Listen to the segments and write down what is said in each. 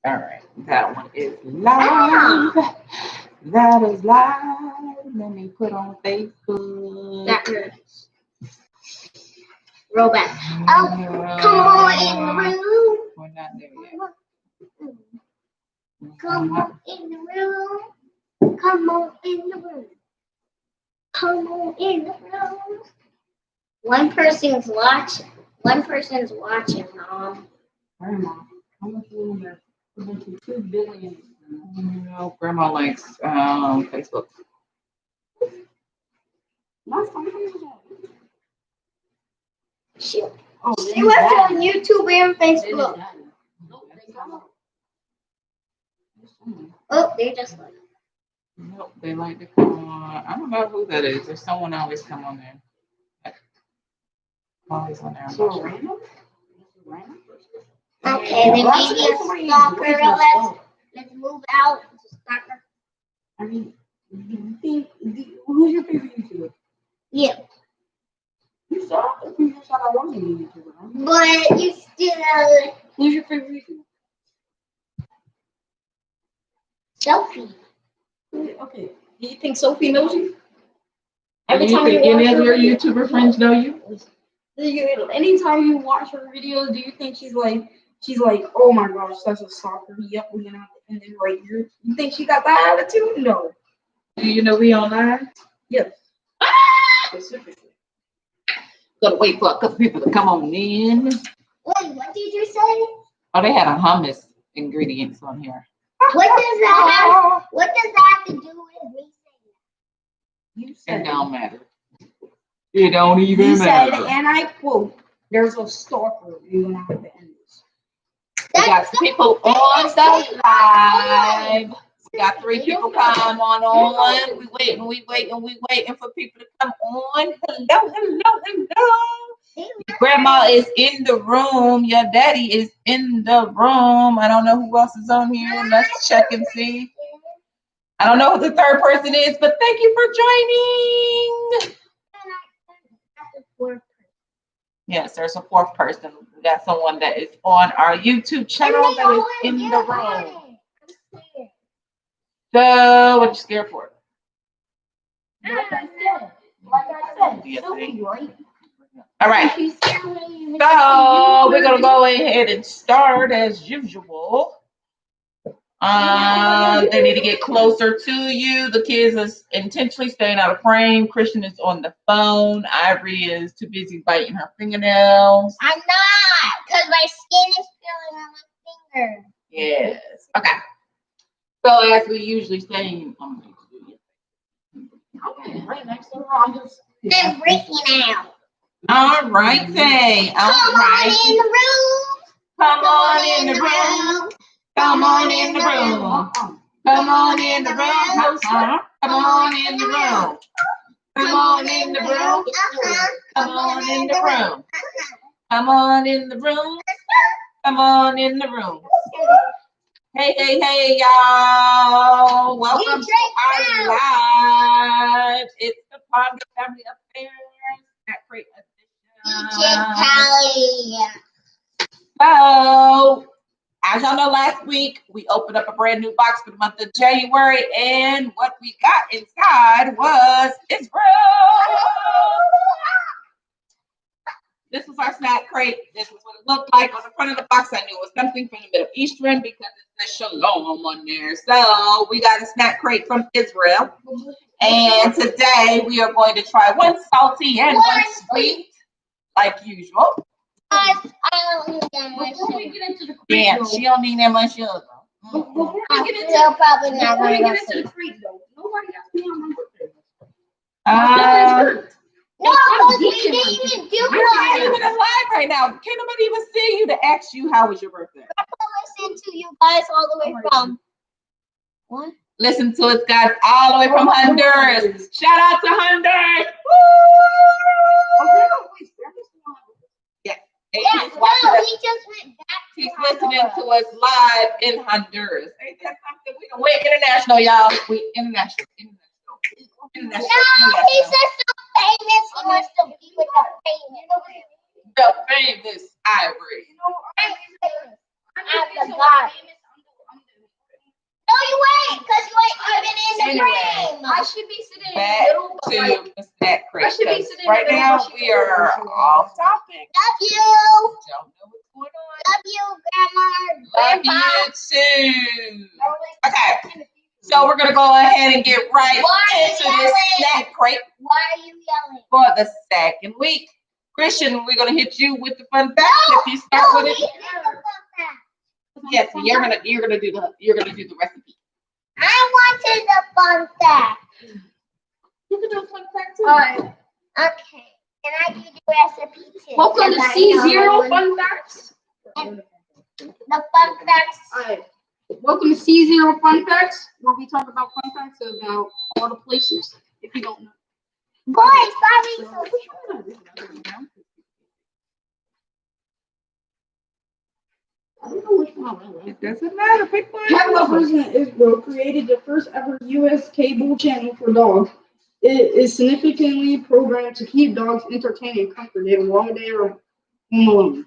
All right, that one is live. That is live. Let me put on Facebook. That hurts. Roll back. Oh, come on in the room. We're not there yet. Come on in the room. Come on in the room. Come on in the room. One person's watching. Mom. Grandma, how much room there? 2 billion. No, Grandma likes Facebook. Last time I was at. She Oh, was on YouTube and Facebook. Oh, they just left. Nope, they like to come on. I don't know who that is. There's someone always come on there. Always on there. So random? Random? Okay, then maybe a stalker. Let's move out to stalker. I mean, who's your favorite YouTuber? You. You saw the previous shot I wasn't a YouTuber. Right? But you still. Who's your favorite YouTuber? Sophie. Okay. Do you think Sophie knows you? Every time you any of your YouTuber friends know you? Anytime you watch her videos, do you think she's like, oh my gosh, that's a stalker. Yep, we're gonna have to end it right here. You think she got that attitude? No. Do you know we online? Yes. Specifically. Gotta wait for a couple people to come on in. Wait, what did you say? Oh, they had a hummus ingredients on here. What does that have to do with me saying that? You said It don't matter. It don't even you said, matter. and I quote, "There's a stalker. You're gonna have to end this." We got people on the live. We got 3 people come on. We waiting for people to come on. Hello. Grandma is in the room. Your daddy is in the room. I don't know who else is on here. Let's check and see. I don't know who the 3rd person is, but thank you for joining. Yes, there's a 4th person. We got someone that is on our YouTube channel that is in the room. So, what are you scared for? Like I said, Sophie, right? All right. So, we're going to go ahead and start as usual. They need to get closer to you. The kids are intentionally staying out of frame. Christian is on the phone. Ivory is too busy biting her fingernails. I'm not, because my skin is feeling on my finger. Yes. Okay. So as we usually say, Okay, right next to her, I'm just. I'm breaking out. all right, say. All right. Come on in the room. Come on in the room. Come on in the room. Come on in the room. Come on in the room. Come on in the room. Come on in the room. Come on in the room. Hey, y'all. Welcome to our live. It's the Ponder Family Affairs at Great Edition. So, as y'all know, last week we opened up a brand new box for the month of January, and what we got inside was Israel. This was our snack crate. This is what it looked like. On the front of the box, I knew it was something from the Middle Eastern because it says Shalom on there. So we got a snack crate from Israel. And today we are going to try one salty and one sweet, like usual. Before we get into the crate, Yeah, she don't need that much sugar. Before we get into the crate, though, nobody asked me on my birthday. No, we didn't even do You're not even alive right now. Can't nobody even see you to ask you how was your birthday. Listen to you guys all the way from what? Listen to us guys all the way from Honduras. Shout out to Honduras. Woo! Yeah. Yeah, no, he just went back. He's listening to us live in Honduras. Ain't that something? We're international, y'all. We international. No, he's just so famous. He wants to be with the famous. the famous Ivory. You know, I'm the god. No, you ain't, because you ain't even in the Anyway, frame. I should be sitting in the Back middle, but like, to the snack crate. I should be 'Cause sitting in right the middle, now but she we can are go. off topic. Love you. Don't know what's going on. Love you, Grandma. Love Grandpa. you too. Okay, so we're gonna go ahead and get right into this snack crate Why are you yelling? for the second week. Christian, we're gonna hit you with the fun facts if you start No, with you it. never got that. Yes, you're gonna do the recipe. I wanted the fun fact. You can do a fun fact too. Alright, Okay. Can I do the recipe too? welcome to Because I C0 know Fun Facts. the fun facts. Alright, welcome to C0 Fun Facts, where we talk about fun facts about all the places, if you don't know. Boy, sorry. I don't know which one I like. It doesn't matter. Pick one. Cat lovers in Israel created the first ever U.S. cable channel for dogs. It is significantly programmed to keep dogs entertained and comforted while they are home alone.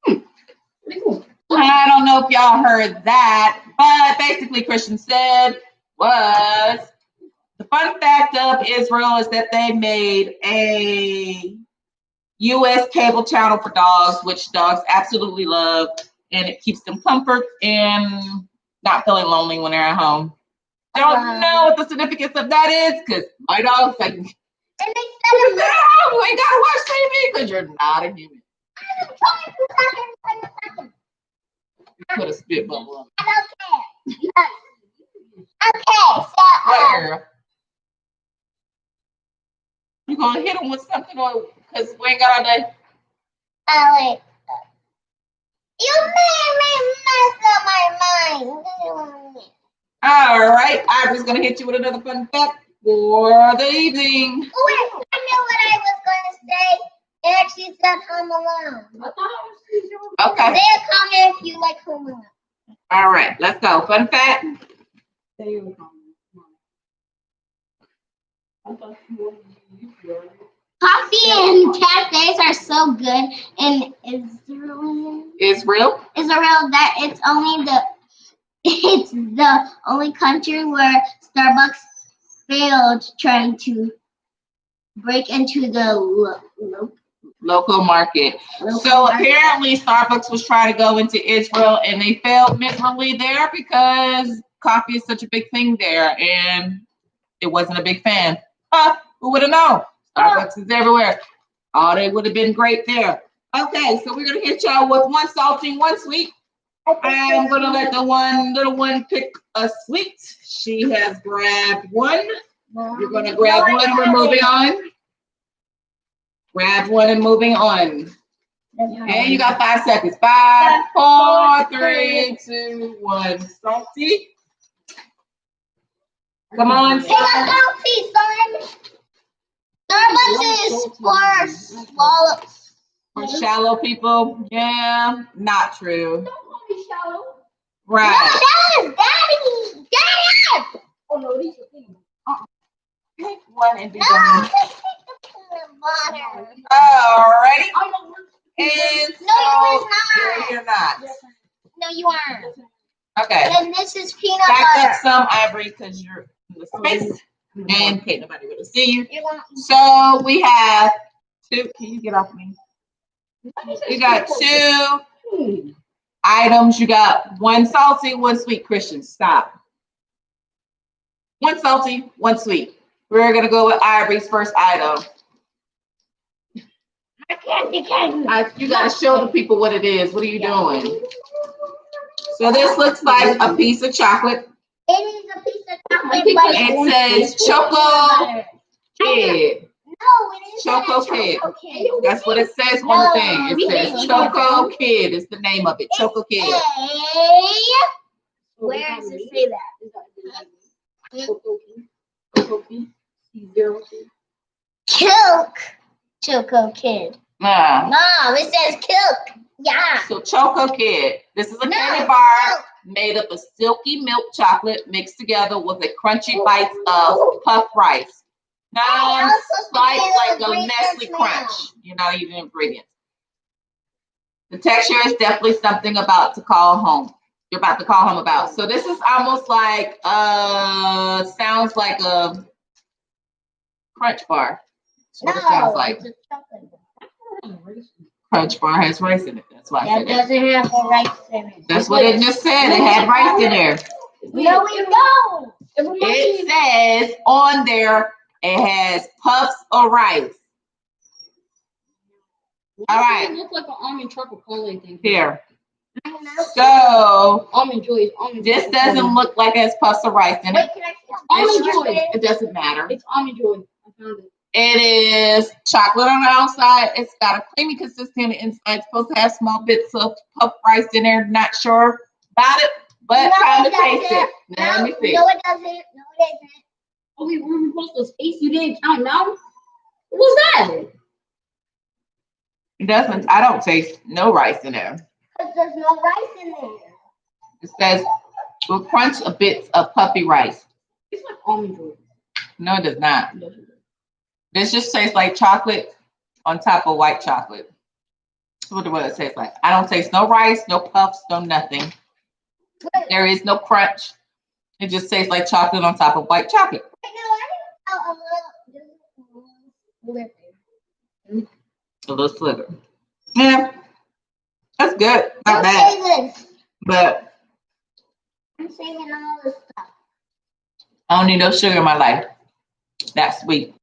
Pretty cool. I don't know if y'all heard that, but basically Christian said was the fun fact of Israel is that they made a U.S. cable channel for dogs, which dogs absolutely love, and it keeps them comfort and not feeling lonely when they're at home. I don't know what the significance of that is, because my dog's like, And they said no, you ain't gotta watch TV because you're not a human. I'm trying to second. You put a spit bubble on. I don't care. Okay, so What, girl? You gonna hit him with something, or because we ain't got all day? wait. You made me mess up my mind. All right, Ivory's gonna hit you with another fun fact for the evening. Oh, wait, I know what I was going to say. It actually said Home Alone. Okay. Say a comment if you like Home Alone. All right, let's go. Fun fact. Coffee and cafes are so good in Israel. Israel that it's the only country where Starbucks failed trying to break into the Local market. local So market. apparently Starbucks was trying to go into Israel and they failed miserably there because coffee is such a big thing there and it wasn't a big fan. Who would have known? Starbucks is everywhere. Oh, they would have been great there. Okay, so we're gonna hit y'all with one salty, one sweet. I'm gonna let the little one pick a sweet. She has grabbed one. You're gonna grab one. We're moving on. Grab one and moving on. And you got 5 seconds. 5, 4, 3, 2, 1. Salty. Come on, Say a salty, son. Starbucks is for swallow. For shallow people. Yeah, not true. Don't call me shallow. No, Right. that is Daddy. Daddy. Oh no, these are things. Pick one and be No, done. just take the peanut butter. Alrighty. I don't want And No, you so, is not. no, you're not. No, you aren't. Okay. Then this is peanut Back butter. up some, Ivory, because you're in the space. And can't nobody really see you. You're going So we have 2. Can you get off me? You got 2 items. You got 1 salty, 1 sweet. Christian, stop. 1 salty, 1 sweet. We're gonna go with Ivory's first item. I can't. You gotta show the people what it is. What are you doing? So this looks like a piece of chocolate. It is a piece of chocolate, think but It says Choco Kid. no, it is Choco a Kid. Choco Kid. That's what it says on the thing. It says Choco Kid is the name of it. Choco Kid. Where does it say that? Choco Kid. Nah. Mom, it says Kilk. Yeah. So Choco Kid. This is a No, candy bar Silk. made up of silky milk chocolate mixed together with a crunchy bites of puffed rice. I was supposed to Sliced say like the a ingredients Nestle now. Crunch. You're not even ingredients. The texture is definitely something about to call home. You're about to call home about. So this is almost like sounds like a Crunch Bar. That's what it sounds like. It's a chocolate bar. Crunch Bar has rice in it. That's why I That said it. doesn't have a rice in it. That's what it just said. It had rice in there. No, we don't. It says on there it has puffs of rice. All right. It looks like an almond chocolate cola thing. Here. So Almond Joy. Almond. this doesn't look like it has puffs of rice in Wait, it. can I see Almond the Joy. It doesn't matter. It's Almond Joy. I found it. It is chocolate on the outside. It's got a creamy consistency on the inside. It's supposed to have small bits of puff rice in there. Not sure about it, but No, time to it taste doesn't. it. Now, let me see. No, it doesn't. No, it isn't. Oh, we were supposed to taste. You didn't count now. What was that? It doesn't. I don't taste no rice in there. Because there's no rice in there. It says we'll crunch a bit of puffy rice. It's like Almond Joy. No, it does not. This just tastes like chocolate on top of white chocolate. What it tastes like. I don't taste no rice, no puffs, no nothing. There is no crunch. It just tastes like chocolate on top of white chocolate. A little sliver. Yeah, that's good. Not Don't bad. say this. But I'm saying all this stuff. I don't need no sugar in my life. That's sweet.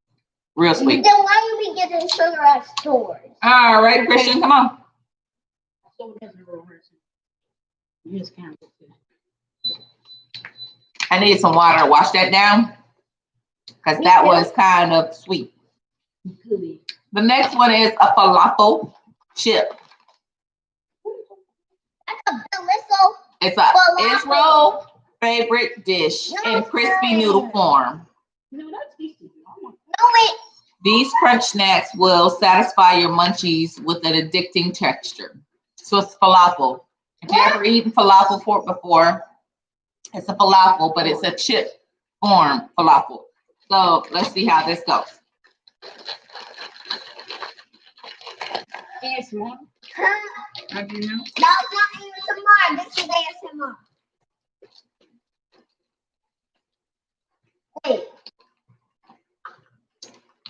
Real sweet. Then why are we getting sugar at stores? All right, Christian, come on. You just can't. I need some water to wash that down because that was kind of sweet. The next one is a falafel chip. That's a Bellisso. It's a Israel favorite dish in crispy noodle form. No, that's tasty. No, wait. These crunch snacks will satisfy your munchies with an addicting texture. So it's falafel. If you ever eaten falafel pork before, it's a falafel, but it's a chip form falafel. So let's see how this goes. ASMR. How do you know? That's not ASMR. This is ASMR. Wait.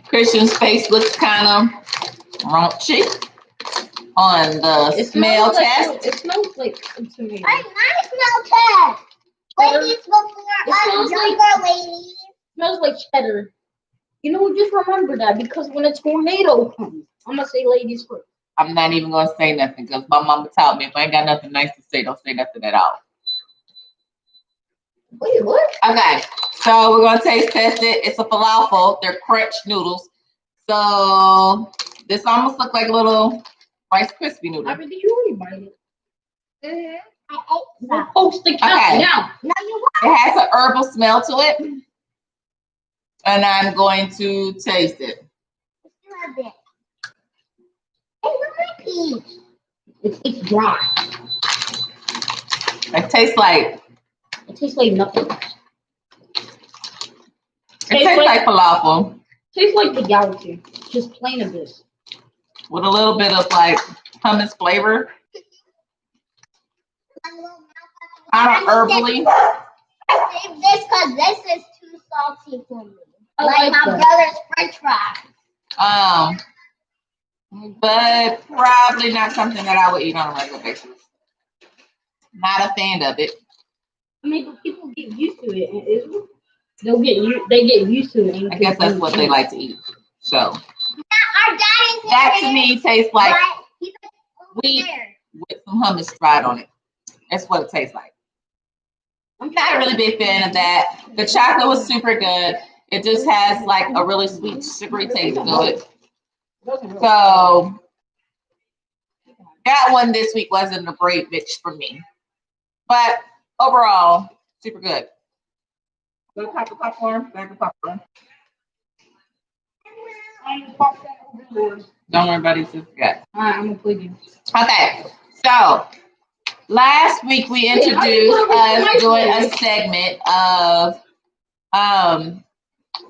Christian's face looks kind of raunchy on the smell test. It smells like tomato. I'm not a smell test. Ladies before us, younger ladies. It smells like cheddar. You know, just remember that because when a tornado comes, I'm gonna say ladies first. I'm not even going to say nothing because my mama taught me if I ain't got nothing nice to say, don't say nothing at all. Wait, what? Okay, so we're going to taste test it. It's a falafel. They're crunch noodles. So this almost looks like a little Rice Krispie noodle. I mean, did you already bite it? I ate some. Oh, stick it Okay. down. No, you It has an herbal smell to it. And I'm going to taste it. still have it. Hey, look at my peach. It's dry. It tastes like nothing. it tastes like falafel Tastes like the galaxy. Just plain of this. with a little bit of like hummus flavor. Kind of herbally. I saved this because this is too salty for me. I Like like my that. brother's french fries. But probably not something that I would eat on a regular basis. Not a fan of it. I mean, but people get used to it. And they get used to it. I guess that's what they like to eat. So Our daddy's that to me tastes like he's over wheat there. with some hummus fried on it. That's what it tastes like. I'm not a really big fan of that. The chocolate was super good. It just has like a really sweet, sugary taste to it. So that one this week wasn't a great mix for me. But overall, super good. Go pack of popcorn, bag of popcorn. Don't worry about it, just forget. Alright, I'm gonna play you. Okay, so last week we introduced us doing a segment of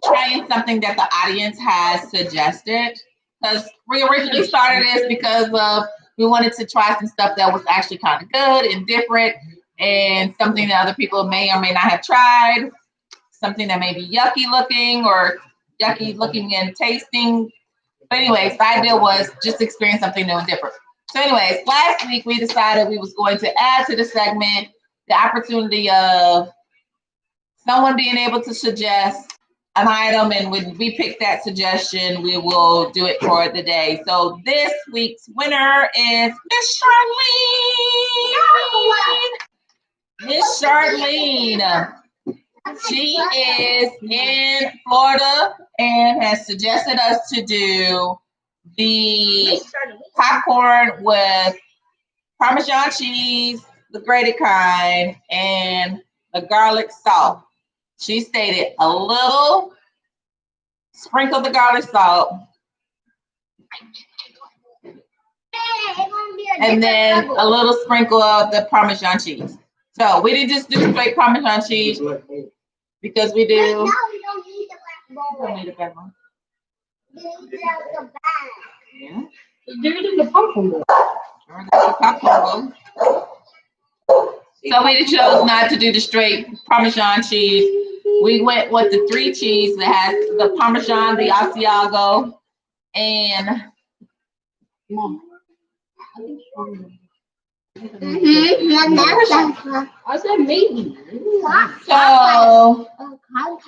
trying something that the audience has suggested. Because we originally started this because of We wanted to try some stuff that was actually kind of good and different, and something that other people may or may not have tried. Something that may be yucky looking or yucky looking and tasting. But anyways, the idea was just experience something new and different. So anyways, last week we decided we was going to add to the segment the opportunity of someone being able to suggest an item, and when we pick that suggestion, we will do it for the day. So this week's winner is Miss Charlene. Miss Charlene. She is in Florida and has suggested us to do the popcorn with Parmesan cheese, the grated kind, and the garlic salt. She stated a little sprinkle the garlic salt, and then a little sprinkle of the Parmesan cheese. So we didn't just do straight Parmesan cheese because we do. No, we don't need the black bowl. Don't need a big one. We need it out the bag. Yeah. Do it in the popcorn bowl. Or that's the popcorn bowl. So we chose not to do the straight Parmesan cheese. We went with the 3 cheese that has the Parmesan, the Asiago, and Mom. I said maybe. so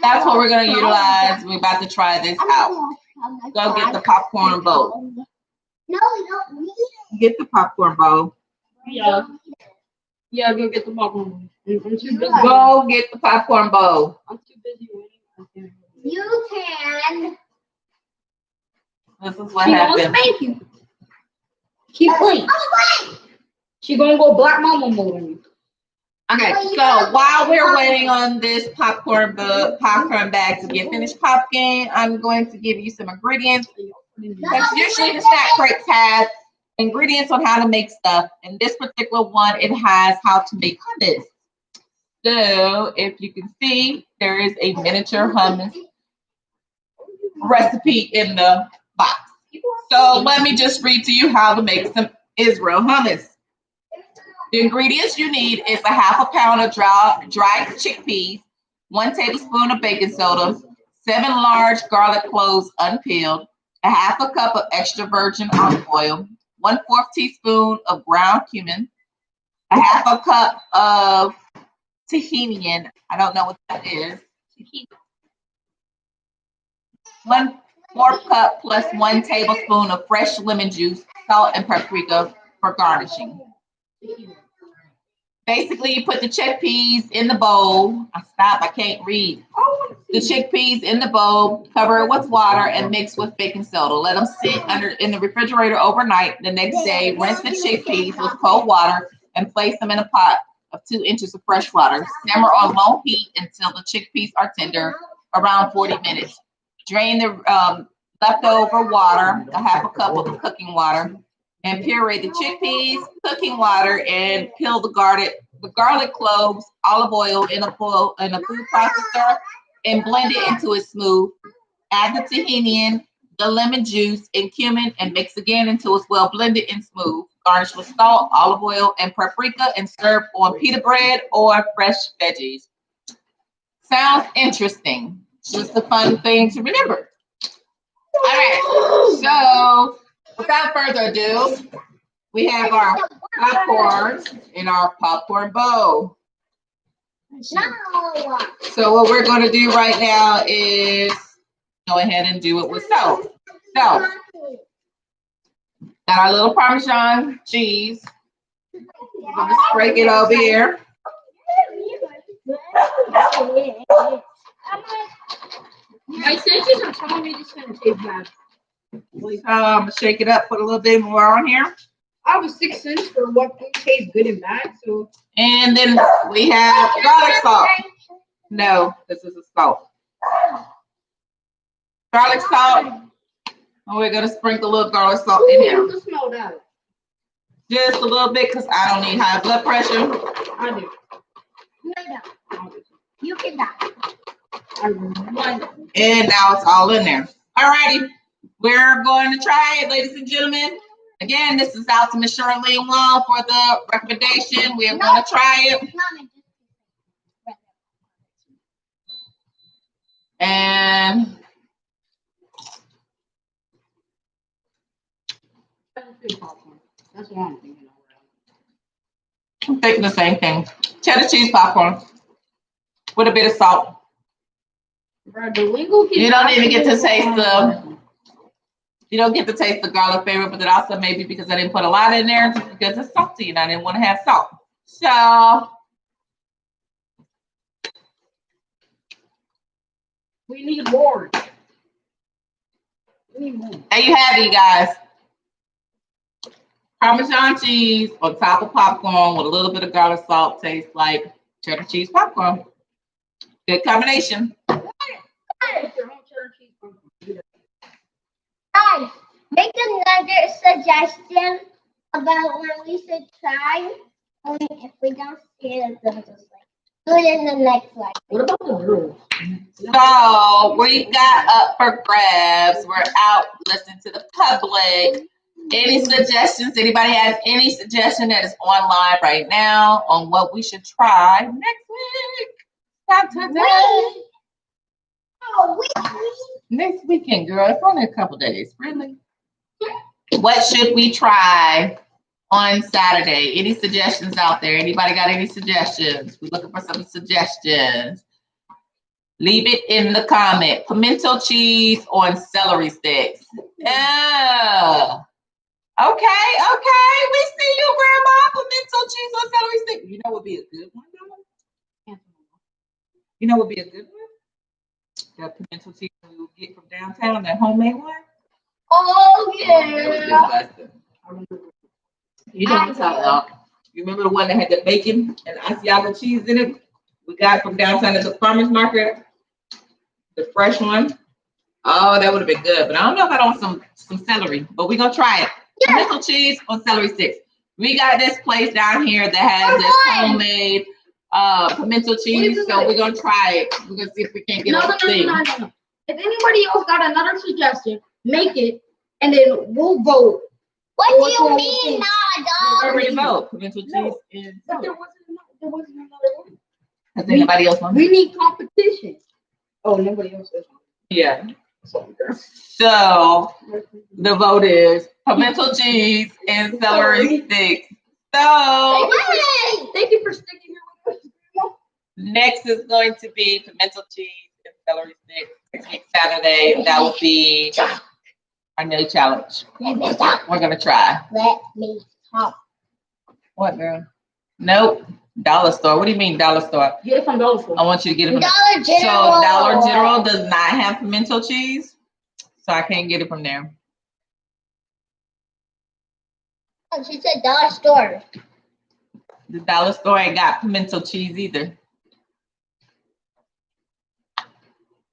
that's what we're going to utilize. We're about to try this out. Go get the popcorn bowl. No, we don't need it. Get the popcorn bowl. Yeah. Yeah, go get the popcorn bowl. I'm too busy. Go get the popcorn bowl. I'm too busy waiting. You can. This is what happened. Thank you. Keep playing. Oh, wait. She gonna go black mama mode on you. Okay, so while we're waiting on this popcorn bag to get finished popping, I'm going to give you some ingredients. Because usually the snack crates have ingredients on how to make stuff. In this particular one, it has how to make hummus. So if you can see, there is a miniature hummus recipe in the box. So let me just read to you how to make some Israel hummus. The ingredients you need is a ½ pound of dried chickpeas, 1 tablespoon of baking soda, 7 large garlic cloves unpeeled, a ½ cup of extra virgin olive oil, 1/4 teaspoon of ground cumin, a ½ cup of tahini. I don't know what that is. 1/4 cup plus 1 tablespoon of fresh lemon juice, salt, and paprika for garnishing. Basically, you put the chickpeas in the bowl. I can't read. The chickpeas in the bowl, cover it with water, and mix with baking soda. Let them sit in the refrigerator overnight. The next day, rinse the chickpeas with cold water and place them in a pot of 2 inches of fresh water. Simmer on low heat until the chickpeas are tender, around 40 minutes. Drain the leftover water, a ½ cup of cooking water, and puree the chickpeas, cooking water, and peel the garlic cloves, olive oil in a food processor, and blend it into a smooth. Add the tahini, the lemon juice, and cumin, and mix again until it's well blended and smooth. Garnish with salt, olive oil, and paprika, and serve on pita bread or fresh veggies. Sounds interesting. Just a fun thing to remember. All right, so without further ado, we have our popcorn in our popcorn bowl. No. So what we're going to do right now is go ahead and do it with salt. So, got our little Parmesan cheese. We're going to break it over here. My senses are telling me this is gonna taste bad. Shake it up, put a little bit more on here. I have a 6th sense for what food tastes good and bad, so. And then we have garlic salt. No, this is a salt. Garlic salt. And we're going to sprinkle a little garlic salt in here. Just smell that. Just a little bit because I don't need high blood pressure. I do. No. You can die. And now it's all in there. All righty. We're going to try it, ladies and gentlemen. Again, this is out to Miss Shirley Wong for the recommendation. We are going to try it. And That's what I'm thinking. I'm thinking the same thing. Cheddar cheese popcorn with a bit of salt. Bro, the lingo You don't even get to taste the. You don't get to taste the garlic flavor, but it also maybe because I didn't put a lot in there, just because it's salty and I didn't want to have salt. So we need more. We need more. there you have it, you guys. Parmesan cheese on top of popcorn with a little bit of garlic salt tastes like cheddar cheese popcorn. Good combination. Guys, make another suggestion about when we should try. Only if we don't see it, then just like do it in the next slide. What about the girls? So we got up for grabs. We're out listening to the public. Any suggestions? Anybody has any suggestion that is online right now on what we should try next week? Next weekend, girl. It's only a couple days. Really? What should we try on Saturday? Any suggestions out there? Anybody got any suggestions? We're looking for some suggestions. Leave it in the comment. Pimento cheese on celery sticks. Yeah. Okay. We see you, Grandma. Pimento cheese on celery sticks. You know what would be a good one, though? You know what would be a good one? The pimento cheese we will get from downtown, that homemade one. Oh That was yeah. good, Buster. You know what I'm talking about. You remember the one that had the bacon and Asiago cheese in it? We got from downtown at the farmer's market. The fresh one. Oh, that would have been good. But I don't know if I want some celery. But we're going to try it. Yeah. Pimento cheese on celery sticks. We got this place down here that has this homemade pimento cheese. So we're going to try it. We're going to see if we can't get on the thing. No. If anybody else got another suggestion, make it, and then we'll vote. What do you one mean, we nah, dog? Already vote. Pimento cheese No. and But celery. there wasn't another one. Has anybody else want? We need competition. Oh, nobody else does. Yeah. Sorry, girl. So the vote is pimento cheese and celery sticks. So Thank you for sticking here with us. next is going to be pimento cheese and celery sticks. Next week, Saturday, that will be our new challenge. Let me talk. We're gonna try. Let me talk. What, girl? Nope. Dollar store. What do you mean dollar store? Get it from Dollar Store. I want you to get it from Dollar General. So Dollar General does not have pimento cheese, so I can't get it from there. Oh, she said dollar store. The dollar store ain't got pimento cheese either.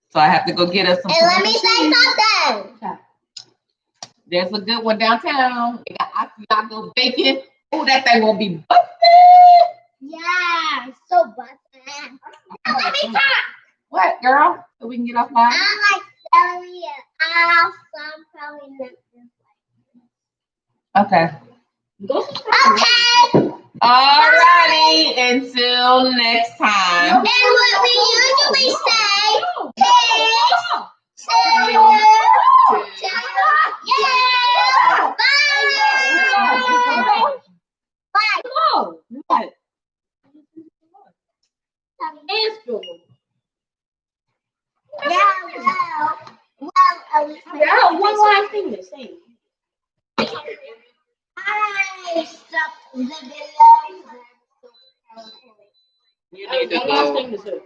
So I have to go get us some. And let me say something. There's a good one downtown. It got Asiago bacon. Oh, that thing will be busted. Yeah, so busted. Let me talk. What, girl? So we can get off live? I like celery and some probably not. Okay. Go subscribe. Okay. Alrighty. Until next time. And what we usually say is yeah. Bye. Bye. Oh, what? Answer. Yeah, well, at least I got one last thing to say. I stopped the below. You need to One last go. thing to say.